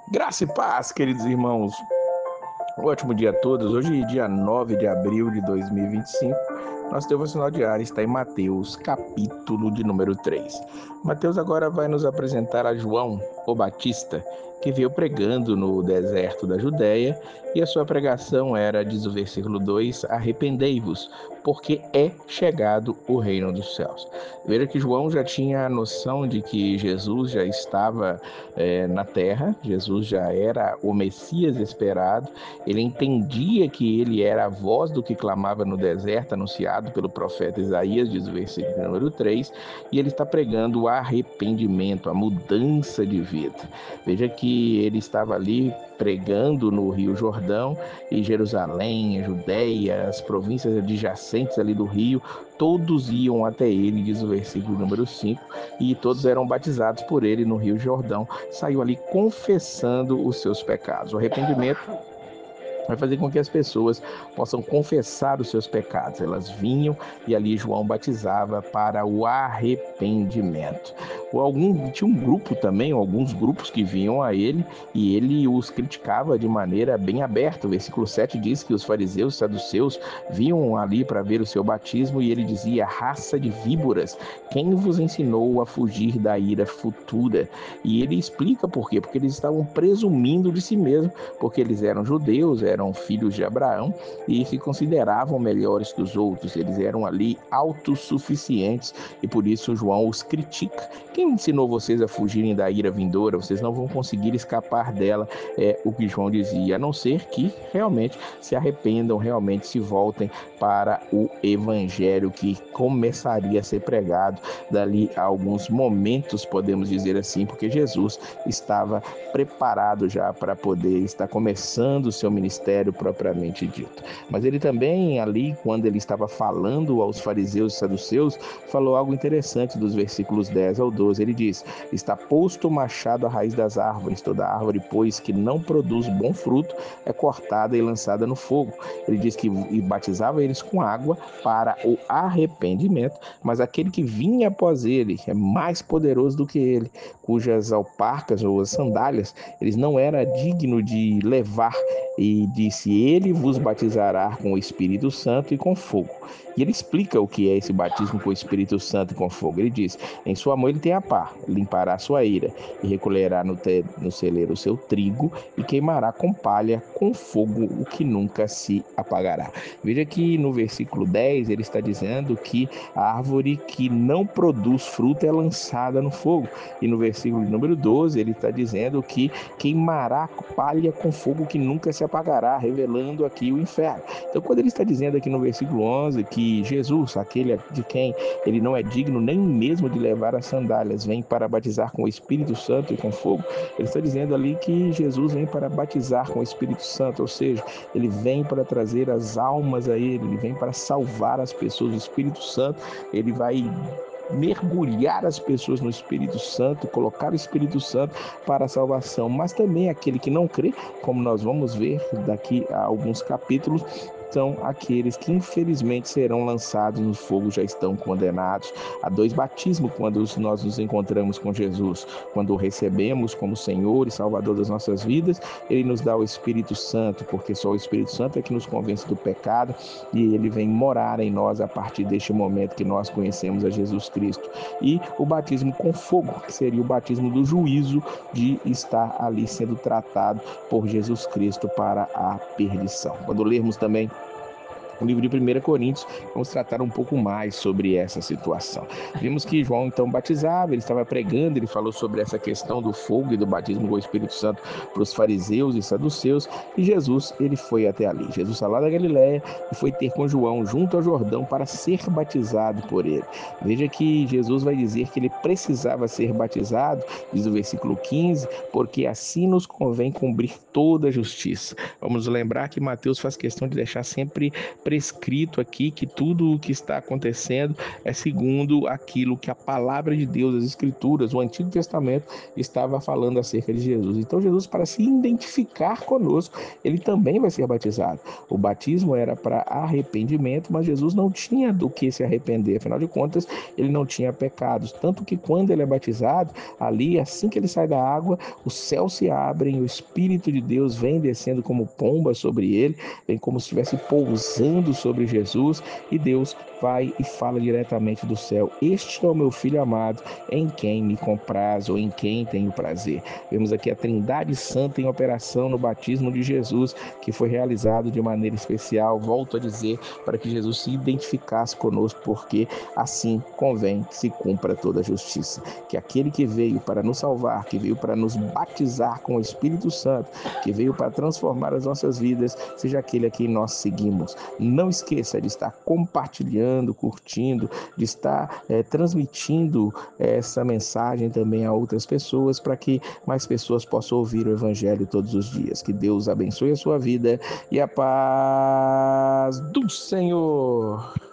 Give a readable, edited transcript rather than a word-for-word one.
Graça e paz, queridos irmãos. Um ótimo dia a todos. Hoje, dia 9 de abril de 2025, nosso devocional diário está em Mateus, capítulo de número 3. Mateus agora vai nos apresentar a João, o Batista, que veio pregando no deserto da Judéia, e a sua pregação era, diz o versículo 2, arrependei-vos, porque é chegado o reino dos céus. Veja que João já tinha a noção de que Jesus já estava na terra, Jesus já era o Messias esperado, ele entendia que ele era a voz do que clamava no deserto, anunciado pelo profeta Isaías, diz o versículo número 3, e ele está pregando o arrependimento, a mudança de vida. Veja que ele estava ali pregando no Rio Jordão, e Jerusalém, a Judéia, as províncias adjacentes ali do rio, todos iam até ele, diz o versículo número 5, e todos eram batizados por ele no Rio Jordão. Saiu ali confessando os seus pecados. O arrependimento vai fazer com que as pessoas possam confessar os seus pecados. Elas vinham e ali João batizava para o arrependimento. Tinha um grupo também, alguns grupos que vinham a ele, e ele os criticava de maneira bem aberta. O versículo 7 diz que os fariseus e saduceus vinham ali para ver o seu batismo, e ele dizia: raça de víboras, quem vos ensinou a fugir da ira futura? E ele explica por quê, porque eles estavam presumindo de si mesmos, porque eles eram judeus, eram filhos de Abraão e se consideravam melhores que os outros. Eles eram ali autossuficientes, e por isso João os critica. Quem ensinou vocês a fugirem da ira vindoura? Vocês não vão conseguir escapar dela, é o que João dizia, a não ser que realmente se arrependam, realmente se voltem para o evangelho que começaria a ser pregado dali a alguns momentos, podemos dizer assim, porque Jesus estava preparado já para poder estar começando o seu ministério propriamente dito. Mas ele também ali, quando ele estava falando aos fariseus e saduceus, falou algo interessante dos versículos 10 ao 12. Ele diz: está posto o machado à raiz das árvores, toda árvore, pois, que não produz bom fruto, é cortada e lançada no fogo. Ele diz que batizava eles com água para o arrependimento, mas aquele que vinha após ele é mais poderoso do que ele, cujas alparcas ou as sandálias eles não era digno de levar, e disse: ele vos batizará com o Espírito Santo e com fogo. E ele explica o que é esse batismo com o Espírito Santo e com fogo. Ele diz: em sua mão ele tem a pá, limpará a sua ira, e recolherá no celeiro o seu trigo, e queimará com palha, com fogo, o que nunca se apagará. Veja que no versículo 10 ele está dizendo que a árvore que não produz fruto é lançada no fogo. E no versículo número 12 ele está dizendo que queimará palha com fogo que nunca se apagará, revelando aqui o inferno. Então, quando ele está dizendo aqui no versículo 11 que Jesus, aquele de quem ele não é digno nem mesmo de levar as sandálias, vem para batizar com o Espírito Santo e com fogo, ele está dizendo ali que Jesus vem para batizar com o Espírito Santo, ou seja, ele vem para trazer as almas a ele vem para salvar as pessoas. O Espírito Santo, ele vai mergulhar as pessoas no Espírito Santo, colocar o Espírito Santo para a salvação. Mas também aquele que não crê, como nós vamos ver daqui a alguns capítulos, são aqueles que infelizmente serão lançados no fogo, já estão condenados. Há dois batismos quando nós nos encontramos com Jesus: quando o recebemos como Senhor e Salvador das nossas vidas, ele nos dá o Espírito Santo, porque só o Espírito Santo é que nos convence do pecado, e ele vem morar em nós a partir deste momento que nós conhecemos a Jesus Cristo. E o batismo com fogo, que seria o batismo do juízo, de estar ali sendo tratado por Jesus Cristo para a perdição. Quando lermos também o livro de 1 Coríntios, vamos tratar um pouco mais sobre essa situação. Vimos que João então batizava, ele estava pregando, ele falou sobre essa questão do fogo e do batismo com o Espírito Santo para os fariseus e saduceus, e Jesus, ele foi até ali. Jesus saiu lá da Galileia e foi ter com João junto ao Jordão para ser batizado por ele. Veja que Jesus vai dizer que ele precisava ser batizado, diz o versículo 15, porque assim nos convém cumprir toda a justiça. Vamos lembrar que Mateus faz questão de deixar sempre prescrito aqui que tudo o que está acontecendo é segundo aquilo que a palavra de Deus, as Escrituras, o Antigo Testamento estava falando acerca de Jesus. Então Jesus, para se identificar conosco, ele também vai ser batizado. O batismo era para arrependimento, mas Jesus não tinha do que se arrepender, afinal de contas, ele não tinha pecados. Tanto que quando ele é batizado, ali, assim que ele sai da água, os céus se abrem, o Espírito de Deus vem descendo como pomba sobre ele, vem como se estivesse pousando sobre Jesus, e Deus vai e fala diretamente do céu: este é o meu filho amado, em quem me compraz, ou em quem tenho prazer. Vemos aqui a Trindade Santa em operação no batismo de Jesus, que foi realizado de maneira especial, volto a dizer, para que Jesus se identificasse conosco, porque assim convém que se cumpra toda a justiça. Que aquele que veio para nos salvar, que veio para nos batizar com o Espírito Santo, que veio para transformar as nossas vidas, seja aquele a quem nós seguimos. Não esqueça de estar compartilhando, curtindo, de estar transmitindo essa mensagem também a outras pessoas, para que mais pessoas possam ouvir o Evangelho todos os dias. Que Deus abençoe a sua vida e a paz do Senhor.